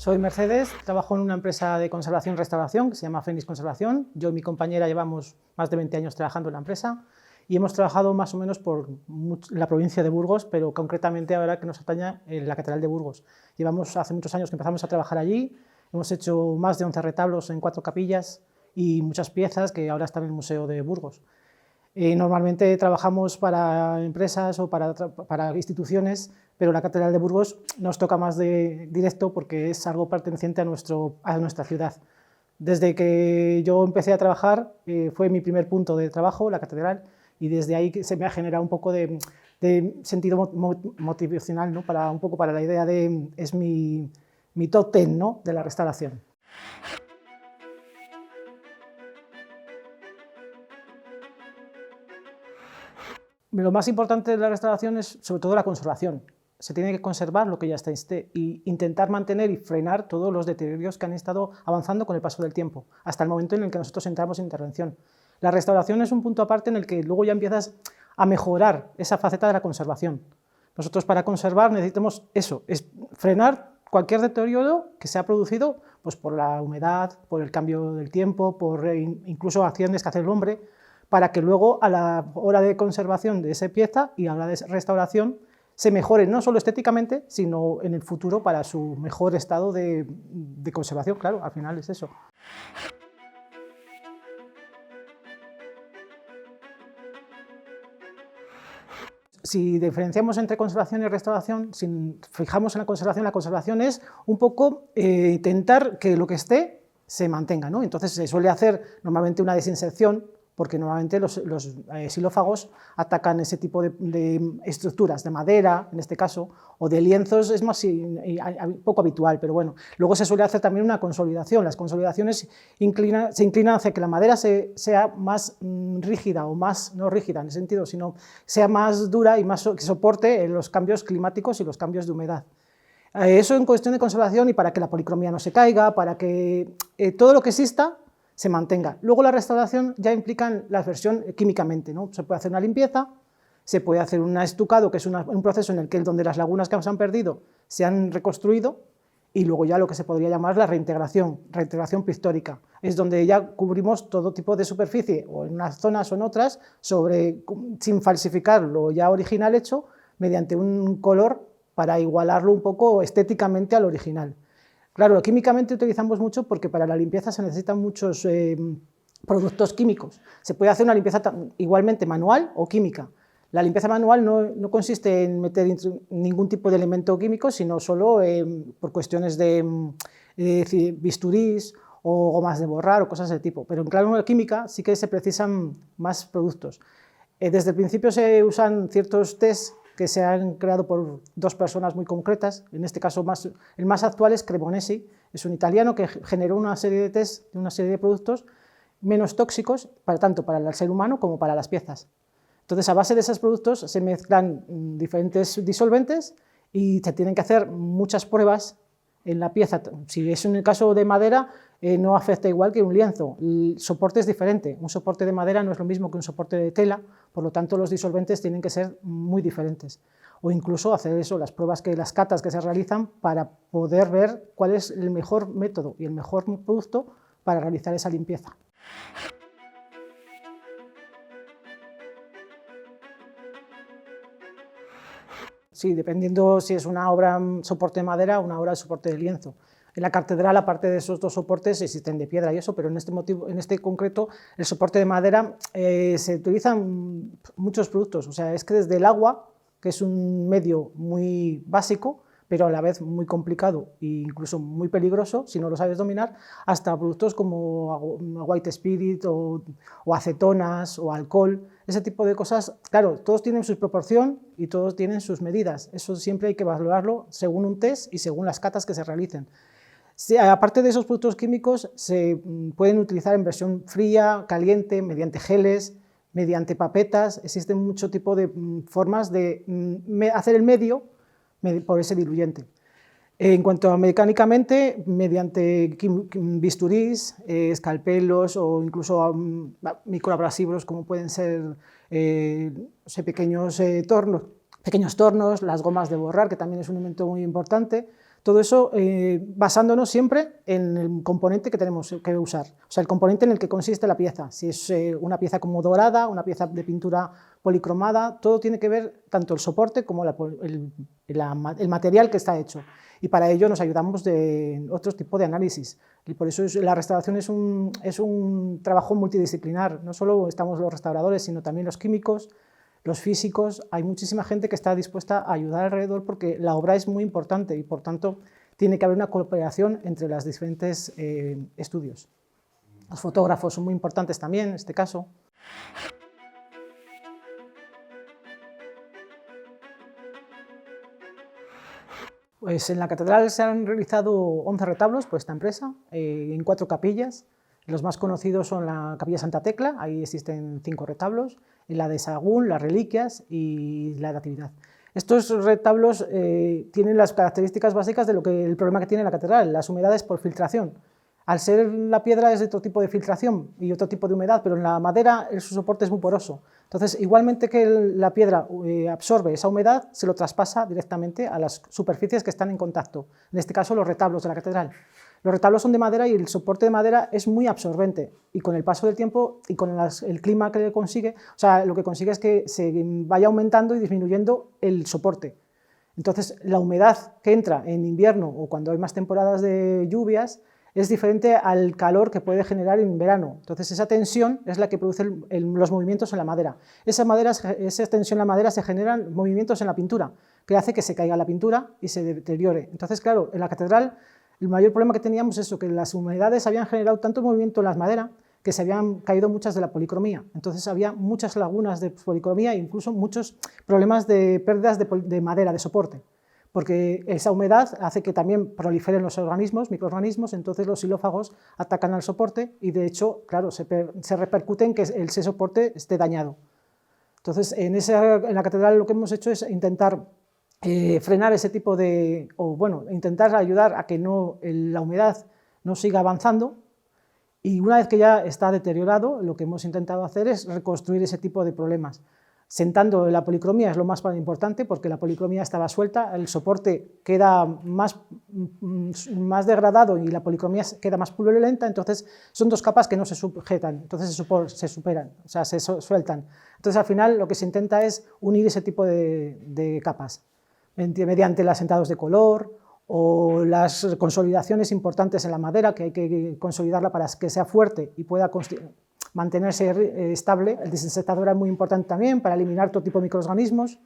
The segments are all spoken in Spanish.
Soy Mercedes, trabajo en una empresa de conservación y restauración que se llama Fénix Conservación. Yo y mi compañera llevamos más de 20 años trabajando en la empresa y hemos trabajado más o menos por la provincia de Burgos, pero concretamente ahora que nos atañe en la Catedral de Burgos. Llevamos hace muchos años que empezamos a trabajar allí, hemos hecho más de 11 retablos en 4 capillas y muchas piezas que ahora están en el Museo de Burgos. Normalmente trabajamos para empresas o para instituciones, pero la Catedral de Burgos nos toca más de directo porque es algo perteneciente a nuestra ciudad. Desde que yo empecé a trabajar fue mi primer punto de trabajo, la Catedral, y desde ahí se me ha generado un poco de sentido motivacional, ¿no? Un poco para la idea de es mi top 10, ¿no? De la restauración. Lo más importante de la restauración es sobre todo la conservación. Se tiene que conservar lo que ya esté e intentar mantener y frenar todos los deterioros que han estado avanzando con el paso del tiempo, hasta el momento en el que nosotros entramos en intervención. La restauración es un punto aparte en el que luego ya empiezas a mejorar esa faceta de la conservación. Nosotros para conservar necesitamos eso, es frenar cualquier deterioro que se ha producido pues, por la humedad, por el cambio del tiempo, por incluso acciones que hace el hombre, para que luego a la hora de conservación de esa pieza y a la hora de restauración se mejore no solo estéticamente, sino en el futuro para su mejor estado de conservación, claro, al final es eso. Si diferenciamos entre conservación y restauración, si fijamos en la conservación es un poco intentar que lo que esté se mantenga, ¿no? Entonces se suele hacer normalmente una desinsección, porque normalmente los xilófagos atacan ese tipo de estructuras, de madera, en este caso, o de lienzos, es más poco habitual, pero bueno. Luego se suele hacer también una consolidación. Las consolidaciones se inclinan hacia que la madera sea más rígida, o más, no rígida en ese sentido, sino sea más dura y más que soporte los cambios climáticos y los cambios de humedad. Eso en cuestión de conservación y para que la policromía no se caiga, para que todo lo que exista se mantenga. Luego la restauración ya implica la versión químicamente, ¿no? Se puede hacer una limpieza, se puede hacer un estucado, que es un proceso en el que donde las lagunas que se han perdido se han reconstruido, y luego ya lo que se podría llamar la reintegración pictórica, es donde ya cubrimos todo tipo de superficie, o en unas zonas o en otras, sin falsificar lo ya original hecho, mediante un color para igualarlo un poco estéticamente al original. Claro, químicamente utilizamos mucho porque para la limpieza se necesitan muchos productos químicos. Se puede hacer una limpieza igualmente manual o química. La limpieza manual no consiste en meter ningún tipo de elemento químico, sino solo por cuestiones de bisturís o gomas de borrar o cosas de tipo. Pero en claro, química sí que se precisan más productos. Desde el principio se usan ciertos test que se han creado por 2 personas muy concretas, en este caso el más actual es Cremonesi, es un italiano que generó una serie de test de una serie de productos menos tóxicos, tanto para el ser humano como para las piezas. Entonces, a base de esos productos se mezclan diferentes disolventes y se tienen que hacer muchas pruebas en la pieza. Si es en el caso de madera, no afecta igual que un lienzo. El soporte es diferente. Un soporte de madera no es lo mismo que un soporte de tela, por lo tanto los disolventes tienen que ser muy diferentes. O incluso hacer eso, las catas que se realizan para poder ver cuál es el mejor método y el mejor producto para realizar esa limpieza. Sí, dependiendo si es una obra soporte de madera o una obra de soporte de lienzo. En la catedral, aparte de esos 2 soportes, existen de piedra y eso, pero en este concreto, el soporte de madera se utilizan muchos productos. O sea, es que desde el agua, que es un medio muy básico, pero a la vez muy complicado e incluso muy peligroso, si no lo sabes dominar, hasta productos como white spirit o acetonas o alcohol, ese tipo de cosas. Claro, todos tienen su proporción y todos tienen sus medidas. Eso siempre hay que valorarlo según un test y según las catas que se realicen. Aparte de esos productos químicos, se pueden utilizar en versión fría, caliente, mediante geles, mediante papetas. Existen mucho tipo de formas de hacer el medio por ese diluyente. En cuanto a mecánicamente, mediante bisturís, escalpelos o incluso microabrasivos como pueden ser pequeños tornos, las gomas de borrar, que también es un elemento muy importante. Todo eso basándonos siempre en el componente que tenemos que usar, o sea, el componente en el que consiste la pieza. Si es una pieza como dorada, una pieza de pintura policromada, todo tiene que ver tanto el soporte como el material que está hecho. Y para ello nos ayudamos de otro tipo de análisis. Y por eso la restauración es un trabajo multidisciplinar. No solo estamos los restauradores, sino también los químicos, los físicos. Hay muchísima gente que está dispuesta a ayudar alrededor porque la obra es muy importante y, por tanto, tiene que haber una cooperación entre los diferentes estudios. Los fotógrafos son muy importantes también en este caso. Pues en la catedral se han realizado 11 retablos por esta empresa, en 4 capillas. Los más conocidos son la capilla Santa Tecla, ahí existen 5 retablos, en la de Sahagún, las reliquias y la Natividad. Estos retablos tienen las características básicas de el problema que tiene la catedral, las humedades por filtración. Al ser la piedra es de otro tipo de filtración y otro tipo de humedad, pero en la madera su soporte es muy poroso. Entonces, igualmente que la piedra absorbe esa humedad, se lo traspasa directamente a las superficies que están en contacto, en este caso los retablos de la catedral. Los retablos son de madera y el soporte de madera es muy absorbente, y con el paso del tiempo y con el clima que consigue, o sea, lo que consigue es que se vaya aumentando y disminuyendo el soporte. Entonces, la humedad que entra en invierno o cuando hay más temporadas de lluvias es diferente al calor que puede generar en verano. Entonces, esa tensión es la que produce los movimientos en la madera. Esa tensión en la madera se generan movimientos en la pintura, que hace que se caiga la pintura y se deteriore. Entonces, claro, en la catedral el mayor problema que teníamos es eso, que las humedades habían generado tanto movimiento en las maderas que se habían caído muchas de la policromía. Entonces había muchas lagunas de policromía e incluso muchos problemas de pérdidas de madera, de soporte, porque esa humedad hace que también proliferen los organismos, microorganismos, entonces los xilófagos atacan al soporte y de hecho, claro, se repercute en que ese soporte esté dañado. Entonces, en la catedral lo que hemos hecho es intentar frenar ese tipo intentar ayudar a que la humedad no siga avanzando, y una vez que ya está deteriorado, lo que hemos intentado hacer es reconstruir ese tipo de problemas. Sentando la policromía es lo más importante, porque la policromía estaba suelta, el soporte queda más degradado y la policromía queda más pululenta, entonces son 2 capas que no se sujetan, entonces se superan, o sea, se sueltan. Entonces al final lo que se intenta es unir ese tipo de capas, mediante los asentados de color o las consolidaciones importantes en la madera, que hay que consolidarla para que sea fuerte y pueda mantenerse estable. El desinsectador es muy importante también para eliminar todo tipo de microorganismos.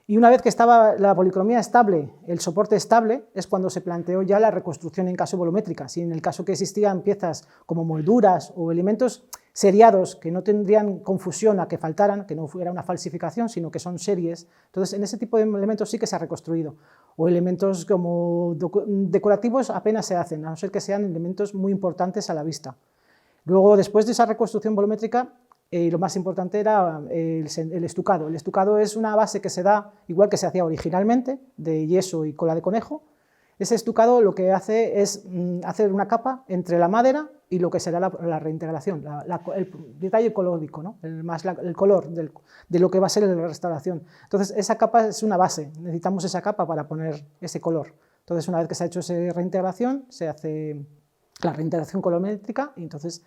Y una vez que estaba la policromía estable, el soporte estable, es cuando se planteó ya la reconstrucción en caso volumétrica. Si en el caso que existían piezas como molduras o elementos seriados que no tendrían confusión a que faltaran, que no fuera una falsificación, sino que son series, entonces en ese tipo de elementos sí que se ha reconstruido. O elementos como decorativos apenas se hacen, a no ser que sean elementos muy importantes a la vista. Luego, después de esa reconstrucción volumétrica, lo más importante era el estucado. El estucado es una base que se da, igual que se hacía originalmente, de yeso y cola de conejo. Ese estucado lo que hace es hacer una capa entre la madera y lo que será la reintegración, el detalle colórico, ¿no? El color de lo que va a ser la restauración. Entonces, esa capa es una base, necesitamos esa capa para poner ese color. Entonces, una vez que se ha hecho esa reintegración, se hace la reintegración colorimétrica y entonces,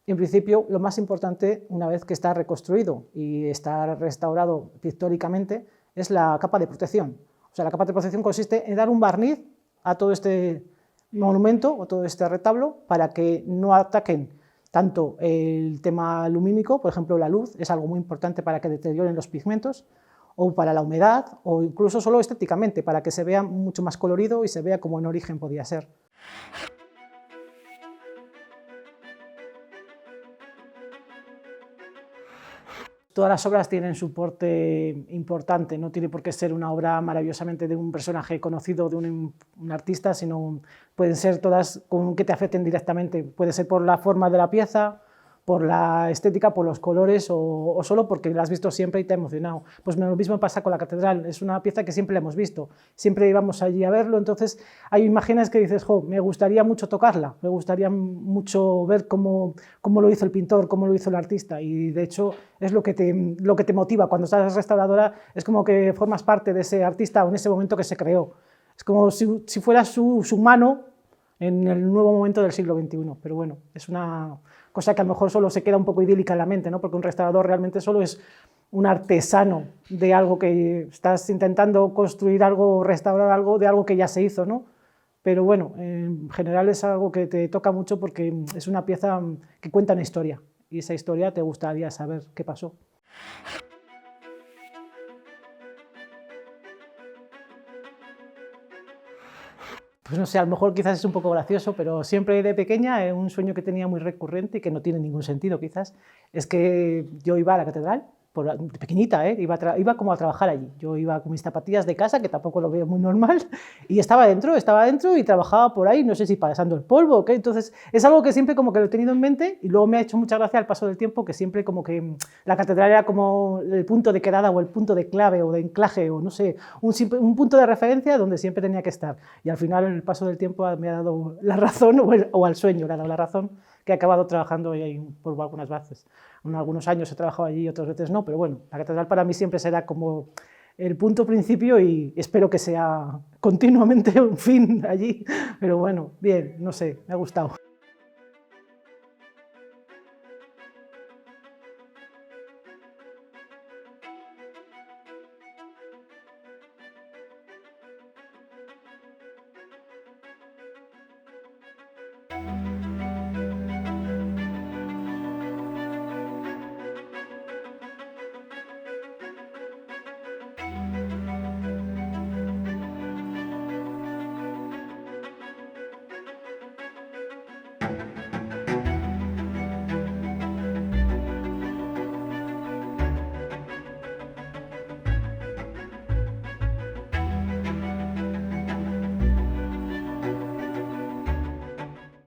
en principio, lo más importante, una vez que está reconstruido y está restaurado pictóricamente, es la capa de protección. O sea, la capa de protección consiste en dar un barniz a todo este monumento o todo este retablo para que no ataquen tanto el tema lumínico, por ejemplo, la luz es algo muy importante para que deterioren los pigmentos, o para la humedad, o incluso solo estéticamente, para que se vea mucho más colorido y se vea como en origen podía ser. Todas las obras tienen su porte importante, no tiene por qué ser una obra maravillosamente de un personaje conocido, de un artista, sino pueden ser todas que te afecten directamente, puede ser por la forma de la pieza, por la estética, por los colores o solo porque la has visto siempre y te ha emocionado. Pues lo mismo pasa con la catedral, es una pieza que siempre la hemos visto, siempre íbamos allí a verlo, entonces hay imágenes que dices, jo, me gustaría mucho tocarla, me gustaría mucho ver cómo lo hizo el pintor, cómo lo hizo el artista, y de hecho es lo que te motiva cuando estás restauradora, es como que formas parte de ese artista o en ese momento que se creó. Es como si fuera su mano en el nuevo momento del siglo XXI, pero bueno, es una cosa que a lo mejor solo se queda un poco idílica en la mente, ¿no? Porque un restaurador realmente solo es un artesano de algo que estás intentando construir algo, restaurar algo de algo que ya se hizo, ¿no? Pero bueno, en general es algo que te toca mucho porque es una pieza que cuenta una historia y esa historia te gustaría saber qué pasó. Pues no sé, a lo mejor quizás es un poco gracioso, pero siempre de pequeña un sueño que tenía muy recurrente y que no tiene ningún sentido quizás, es que yo iba a la catedral, pequeñita, iba como a trabajar allí. Yo iba con mis zapatillas de casa, que tampoco lo veo muy normal, y estaba dentro y trabajaba por ahí, no sé si pasando el polvo o qué. Entonces es algo que siempre como que lo he tenido en mente y luego me ha hecho mucha gracia al paso del tiempo que siempre como que la catedral era como el punto de quedada o el punto de clave o de anclaje o no sé, un punto de referencia donde siempre tenía que estar. Y al final el paso del tiempo me ha dado la razón o al sueño le ha dado la razón, que he acabado trabajando ahí por algunas veces. En algunos años he trabajado allí, otras veces no, pero bueno, la catedral para mí siempre será como el punto principio y espero que sea continuamente un fin allí, pero bueno, bien, no sé, me ha gustado.